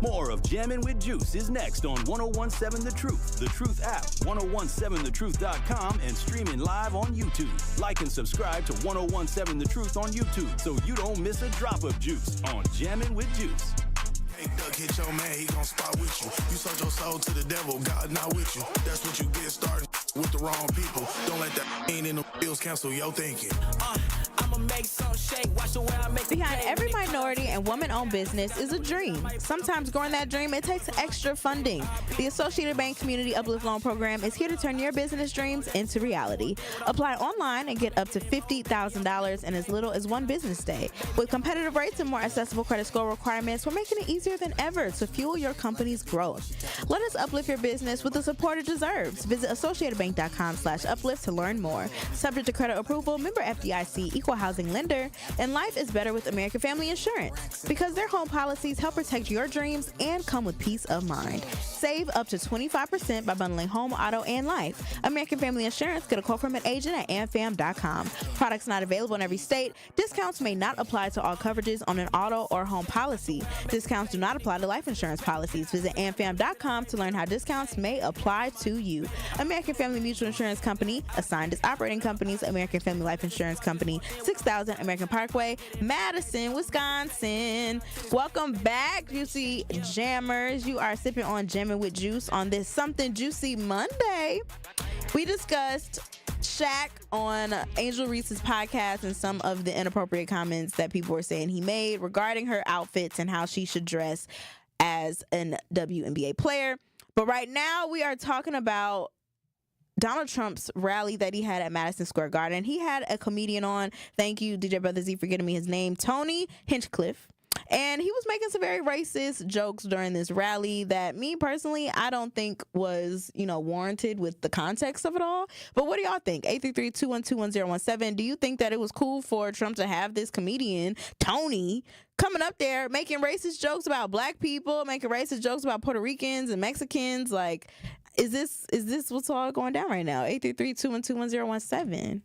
More of Jammin' with Juice is next on 1017 The Truth, The Truth app, 1017thetruth.com, and streaming live on YouTube. Like and subscribe to 1017 The Truth on YouTube so you don't miss a drop of juice on Jammin' with Juice. Hey, Duck, hit your man, he gon' spot with you. You sold your soul to the devil, God not with you. That's what you get started with the wrong people. Don't let that ain't in the bills cancel your thinking. I'ma make some shake, watch the way I make. Behind every minority and woman-owned business is a dream. Sometimes growing that dream, it takes extra funding. The Associated Bank Community Uplift Loan Program is here to turn your business dreams into reality. Apply online and get up to $50,000 in as little as one business day. With competitive rates and more accessible credit score requirements, we're making it easier than ever to fuel your company's growth. Let us uplift your business with the support it deserves. Visit associatedbank.com/uplift to learn more. Subject to credit approval, member FDIC, equal housing lender, and life is better with American Family Insurance because their home policies help protect your dreams and come with peace of mind. Save up to 25% by bundling home, auto, and life. American Family Insurance. Get a quote from an agent at amfam.com. Products not available in every state. Discounts may not apply to all coverages on an auto or home policy. Discounts do not apply to life insurance policies. Visit amfam.com to learn how discounts may apply to you. American Family Mutual Insurance Company, assigned as operating companies, American Family Life Insurance Company, 6000 American Parkway, Madison, Wisconsin. Welcome back, Juicy Jammers. You are sipping on Jammin' with Juice on this Something Juicy Monday. We discussed Shaq on Angel Reese's podcast and some of the inappropriate comments that people were saying he made regarding her outfits and how she should dress as an WNBA player. But right now we are talking about Donald Trump's rally that he had at Madison Square Garden. He had a comedian on. Thank you, DJ Brother Z, for getting me his name, Tony Hinchcliffe. And he was making some very racist jokes during this rally that me personally, I don't think was, warranted with the context of it all. But what do y'all think? 833-212-1017. Do you think that it was cool for Trump to have this comedian, Tony, coming up there making racist jokes about black people, making racist jokes about Puerto Ricans and Mexicans? Like, is this what's all going down right now? 833-212-1017.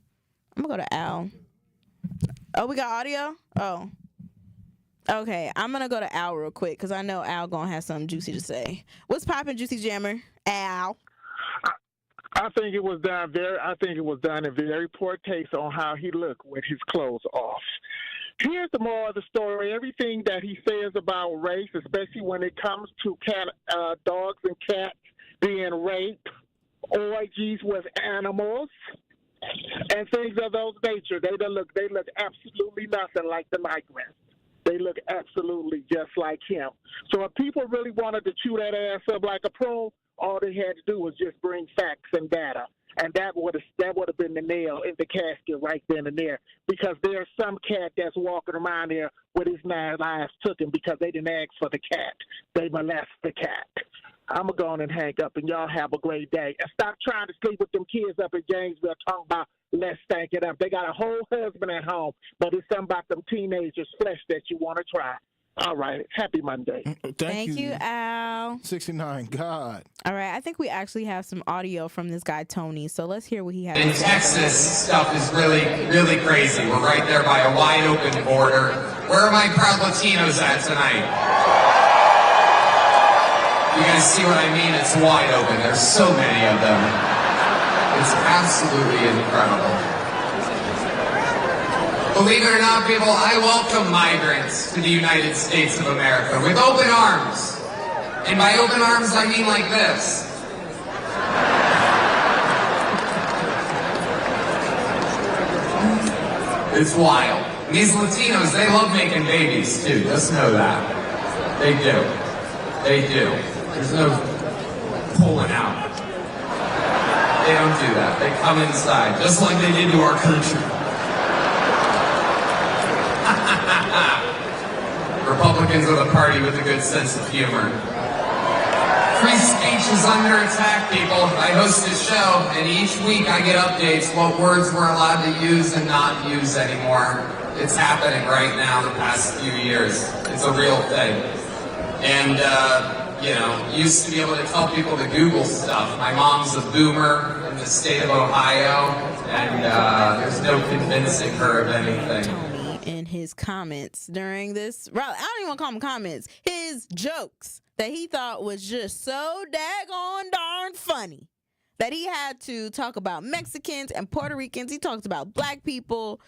I'm gonna go to Al. Oh, we got audio? Oh. Okay, I'm gonna go to Al real quick because I know Al gonna have something juicy to say. What's poppin', Juicy Jammer? Al. I think it was done in very poor taste on how he looked with his clothes off. Here's the moral of the story. Everything that he says about race, especially when it comes to dogs and cats being raped, orgies with animals, and things of those nature, they look absolutely nothing like the migrants. They look absolutely just like him. So if people really wanted to chew that ass up like a prune, all they had to do was just bring facts and data. And that would have been the nail in the casket right then and there. Because there's some cat that's walking around there with his 9 lives taken because they didn't ask for the cat. They molest the cat. I'm going to go on and hang up, and y'all have a great day. And stop trying to sleep with them kids up in Gainesville talking about let's stank it up. They got a whole husband at home, but it's something about them teenagers' flesh that you want to try. All right. Happy Monday. Thank you, Al. 69. God. All right. I think we actually have some audio from this guy, Tony. So let's hear what he has. In Texas, stuff is really, really crazy. We're right there by a wide open border. Where are my proud Latinos at tonight? You guys see what I mean? It's wide open. There's so many of them. It's absolutely incredible. Believe it or not, people, I welcome migrants to the United States of America with open arms. And by open arms, I mean like this. It's wild. And these Latinos, they love making babies, too. Just know that. They do. They do. There's no pulling out. They don't do that. They come inside, just like they did to our country. Republicans are the party with a good sense of humor. Free speech is under attack, people. I host this show, and each week I get updates what words we're allowed to use and not use anymore. It's happening right now the past few years. It's a real thing. And, used to be able to tell people to Google stuff. My mom's a boomer in the state of Ohio, and there's no convincing her of anything. In his comments during this, I don't even want to call them comments, his jokes that he thought was just so daggone darn funny that he had to talk about Mexicans and Puerto Ricans. He talks about black people,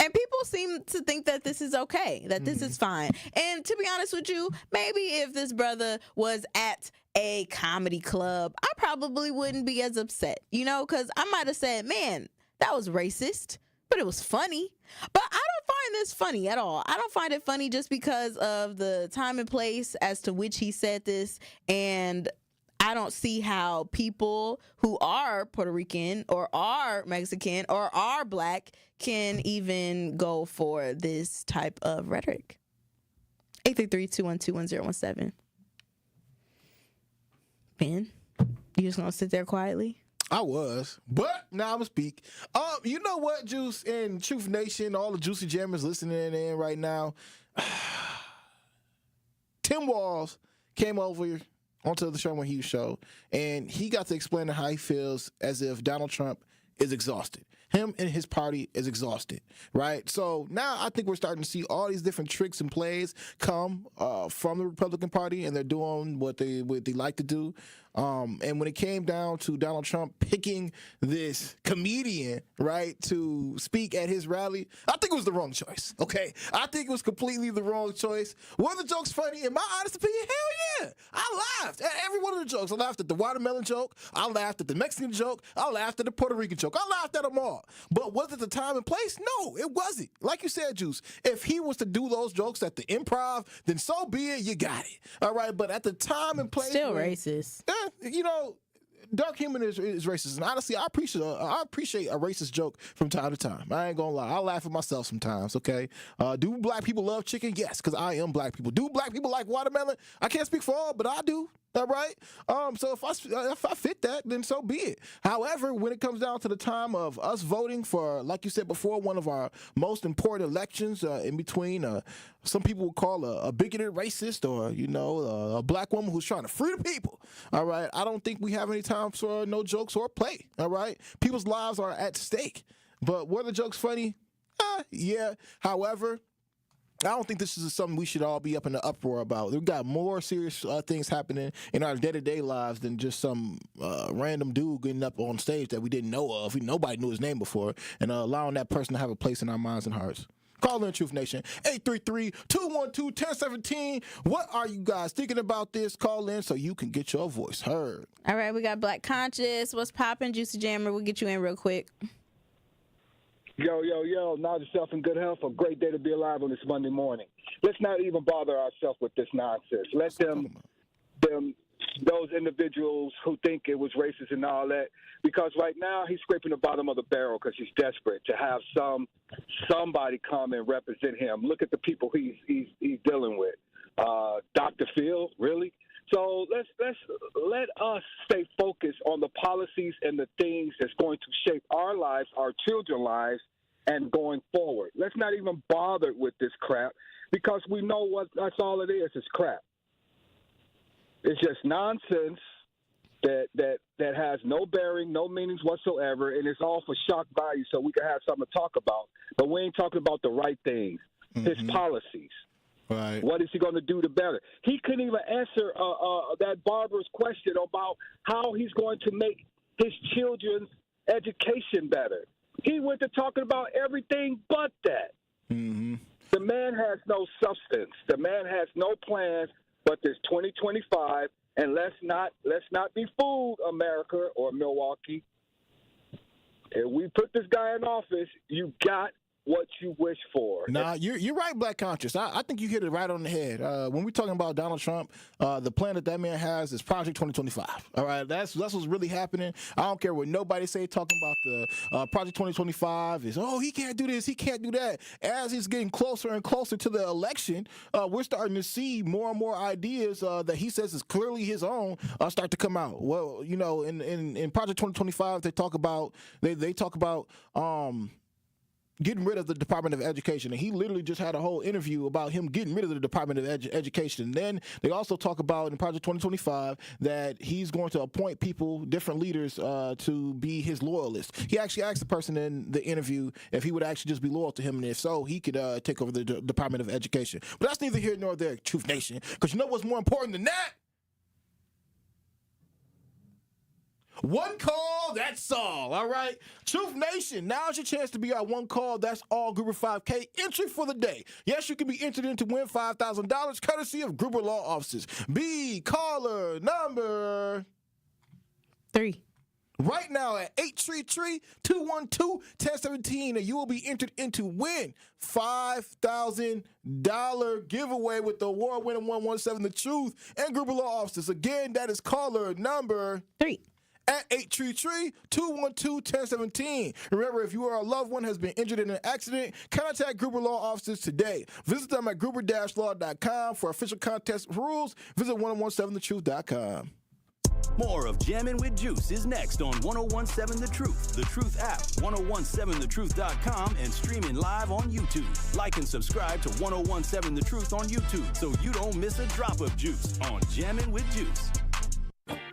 and people seem to think that this is okay, that this is fine. And to be honest with you, maybe if this brother was at a comedy club, I probably wouldn't be as upset, because I might have said, man, that was racist, but it was funny. But I don't find this funny at all. I don't find it funny just because of the time and place as to which he said this. And I don't see how people who are Puerto Rican or are Mexican or are black can even go for this type of rhetoric. 833-212-1017. Ben, you just gonna sit there quietly? I was, but now I'm gonna speak. You know what, Juice and Truth Nation, all the Juicy Jammers listening in right now. Tim Walls came over onto the Sherman Hughes show, and he got to explain how he feels as if Donald Trump is exhausted. Him and his party is exhausted, right? So now I think we're starting to see all these different tricks and plays come from the Republican Party, and they're doing what they like to do. And when it came down to Donald Trump picking this comedian, right, to speak at his rally, I think it was the wrong choice, okay? I think it was completely the wrong choice. Were the jokes funny? In my honest opinion, hell yeah. I laughed at every one of the jokes. I laughed at the watermelon joke. I laughed at the Mexican joke. I laughed at the Puerto Rican joke. I laughed at them all. But was it the time and place? No, it wasn't. Like you said, Juice, if he was to do those jokes at the Improv, then so be it, you got it. All right, but at the time and place... Still racist. Dark humor is racist, and honestly, I appreciate a racist joke from time to time. I ain't gonna lie, I laugh at myself sometimes. Okay, do black people love chicken? Yes, because I am black people. Do black people like watermelon? I can't speak for all, but I do. All right. So if I fit that, then so be it. However, when it comes down to the time of us voting for, like you said before, one of our most important elections, in between, some people would call a bigoted racist, or a black woman who's trying to free the people. All right. I don't think we have any time for no jokes or play. All right. People's lives are at stake. But were the jokes funny? Yeah. However, I don't think this is something we should all be up in the uproar about. We've got more serious things happening in our day-to-day lives than just some random dude getting up on stage that we didn't know of. Nobody knew his name before, and allowing that person to have a place in our minds and hearts. Call in, Truth Nation, 833-212-1017. What are you guys thinking about this? Call in so you can get your voice heard. All right, we got Black Conscious. What's poppin', Juicy Jammer? We'll get you in real quick. Yo, now yourself in good health. A great day to be alive on this Monday morning. Let's not even bother ourselves with this nonsense. Let those individuals who think it was racist and all that, because right now he's scraping the bottom of the barrel because he's desperate to have somebody come and represent him. Look at the people he's dealing with. Dr. Phil, really? So let us stay focused on the policies and the things that's going to shape our lives, our children's lives, and going forward. Let's not even bother with this crap because we know that's all it is. It's crap. It's just nonsense that has no bearing, no meanings whatsoever, and it's all for shock value so we can have something to talk about. But we ain't talking about the right things, his policies. Right. What is he going to do to better? He couldn't even answer that barber's question about how he's going to make his children's education better. He went to talking about everything but that. Mm-hmm. The man has no substance. The man has no plans but this 2025. And let's not be fooled, America or Milwaukee. If we put this guy in office, you got what you wish for. Nah, you're right, Black Conscious. I think you hit it right on the head. When we're talking about Donald Trump, the plan that man has is Project 2025. All right, that's what's really happening. I don't care what nobody say talking about the Project 2025 is, he can't do this, he can't do that. As he's getting closer and closer to the election, we're starting to see more and more ideas that he says is clearly his own start to come out. Well, in Project 2025, they talk about getting rid of the Department of Education. And he literally just had a whole interview about him getting rid of the Department of Education. And then they also talk about in Project 2025 that he's going to appoint people, different leaders, to be his loyalists. He actually asked the person in the interview if he would actually just be loyal to him, and if so, he could take over the Department of Education. But that's neither here nor there, Truth Nation, because you know what's more important than that? One call, that's all right? Truth Nation, now's your chance to be our one call, that's all Gruber 5K entry for the day. Yes, you can be entered in to win $5,000 courtesy of Gruber Law Offices. Be caller number 3. Right now at 833-212-1017, and you will be entered into win $5,000 giveaway with the award-winning 117 The Truth and Gruber Law Offices. Again, that is caller number 3. At 833-212-1017. Remember, if you or a loved one has been injured in an accident, contact Gruber Law Offices today. Visit them at gruber-law.com for official contest rules. Visit 1017thetruth.com. More of Jammin' with Juice is next on 1017 The Truth, The Truth app, 1017thetruth.com, and streaming live on YouTube. Like and subscribe to 1017 The Truth on YouTube so you don't miss a drop of juice on Jammin' with Juice.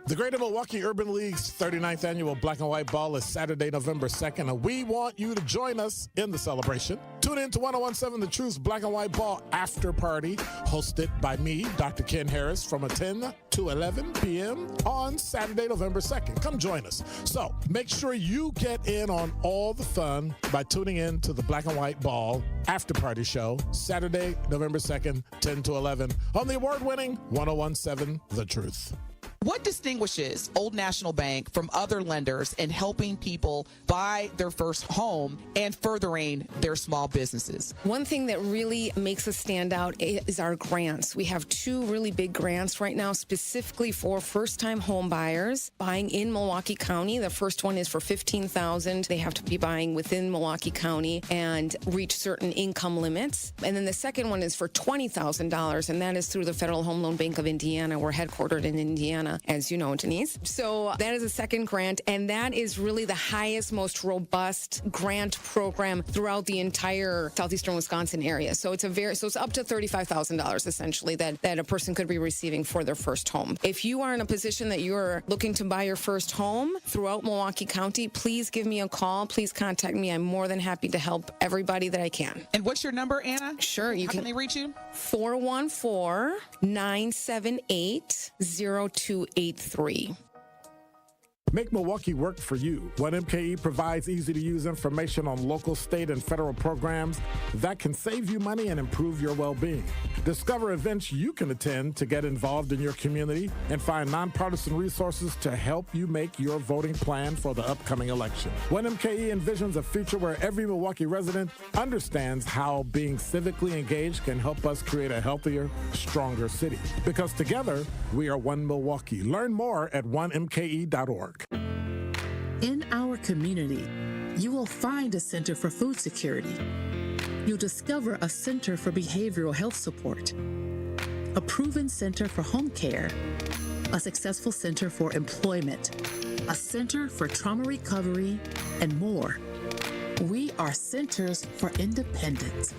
The Greater Milwaukee Urban League's 39th annual Black and White Ball is Saturday, November 2nd, and we want you to join us in the celebration. Tune in to 1017 The Truth's Black and White Ball After Party, hosted by me, Dr. Ken Harris, from 10 to 11 p.m. on Saturday, November 2nd. Come join us. So make sure you get in on all the fun by tuning in to the Black and White Ball After Party show, Saturday, November 2nd, 10 to 11, on the award-winning 1017 The Truth. What distinguishes Old National Bank from other lenders in helping people buy their first home and furthering their small businesses? One thing that really makes us stand out is our grants. We have 2 really big grants right now specifically for first-time home buyers buying in Milwaukee County. The first one is for $15,000. They have to be buying within Milwaukee County and reach certain income limits. And then the second one is for $20,000, and that is through the Federal Home Loan Bank of Indiana. We're headquartered in Indiana. as you know, Denise. So that is a second grant, and that is really the highest, most robust grant program throughout the entire southeastern Wisconsin area. So it's it's up to $35,000 essentially that a person could be receiving for their first home. If you are in a position that you're looking to buy your first home throughout Milwaukee County, please give me a call. Please contact me. I'm more than happy to help everybody that I can. And what's your number, Anna? Sure. How can they reach you? 414-978-0283. Make Milwaukee work for you. 1MKE provides easy-to-use information on local, state, and federal programs that can save you money and improve your well-being. Discover events you can attend to get involved in your community and find nonpartisan resources to help you make your voting plan for the upcoming election. 1MKE envisions a future where every Milwaukee resident understands how being civically engaged can help us create a healthier, stronger city. Because together, we are one Milwaukee. Learn more at 1mke.org. In our community, you will find a Center for Food Security. You'll discover a Center for Behavioral Health Support, a proven Center for Home Care, a successful Center for Employment, a Center for Trauma Recovery, and more. We are Centers for Independence.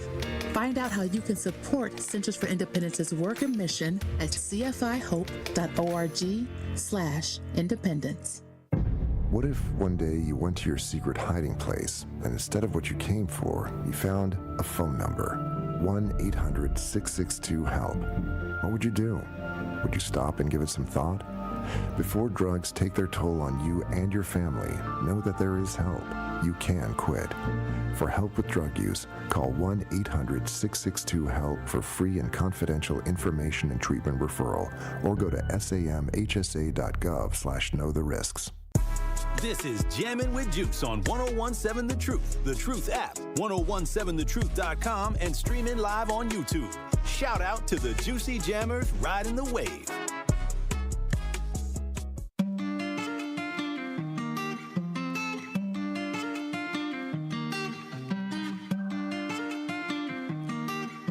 Find out how you can support Centers for Independence's work and mission at cfihope.org/independence. What if one day you went to your secret hiding place and instead of what you came for, you found a phone number, 1-800-662-HELP? What would you do? Would you stop and give it some thought? Before drugs take their toll on you and your family, know that there is help. You can quit. For help with drug use, call 1-800-662-HELP for free and confidential information and treatment referral, or go to samhsa.gov/know the risks. This is Jammin' with Juice on 1017 The Truth, The Truth app, 1017thetruth.com, and streaming live on YouTube. Shout out to the Juicy Jammers riding the wave.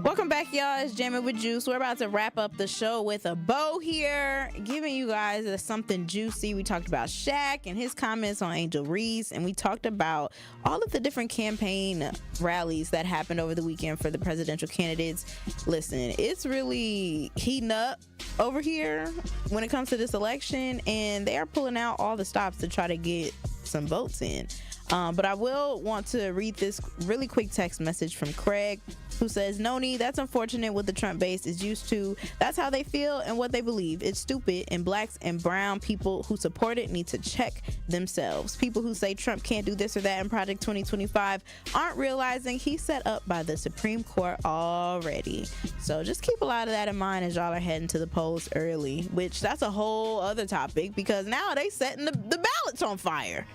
Welcome back, y'all. It's Jammin' with Juice. We're about to wrap up the show with a bow here, giving you guys something juicy. We talked about Shaq and his comments on Angel Reese, and we talked about all of the different campaign rallies that happened over the weekend for the presidential candidates. Listen, it's really heating up over here when it comes to this election, and they are pulling out all the stops to try to get some votes in. But I will want to read this really quick text message from Craig, who says, "Noni, that's unfortunate what the Trump base is used to. That's how they feel and what they believe. It's stupid, and blacks and brown people who support it need to check themselves. People who say Trump can't do this or that in Project 2025 aren't realizing he's set up by the Supreme Court already." So just keep a lot of that in mind as y'all are heading to the polls early, which that's a whole other topic, because now they setting the ballots on fire.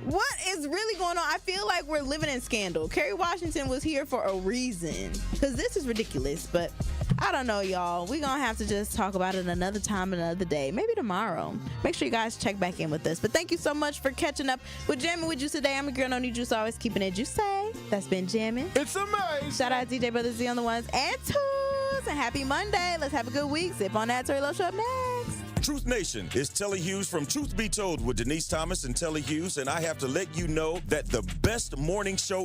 What is really going on? I feel like we're living in scandal. Kerry Washington was here for a reason, because this is ridiculous. But I don't know, y'all. We're going to have to just talk about it another time, another day, maybe tomorrow. Make sure you guys check back in with us. But thank you so much for catching up with Jammin' with Juice today. I'm a girl, Noni Juice, always keeping it juicy. That's been Jammin'. It's amazing. Shout out DJ Brother Z on the ones and twos. And happy Monday. Let's have a good week. Sip on that. Tori Lo Show up next. Truth Nation, it's Telly Hughes from Truth Be Told with Denise Thomas and Telly Hughes, and I have to let you know that the best morning show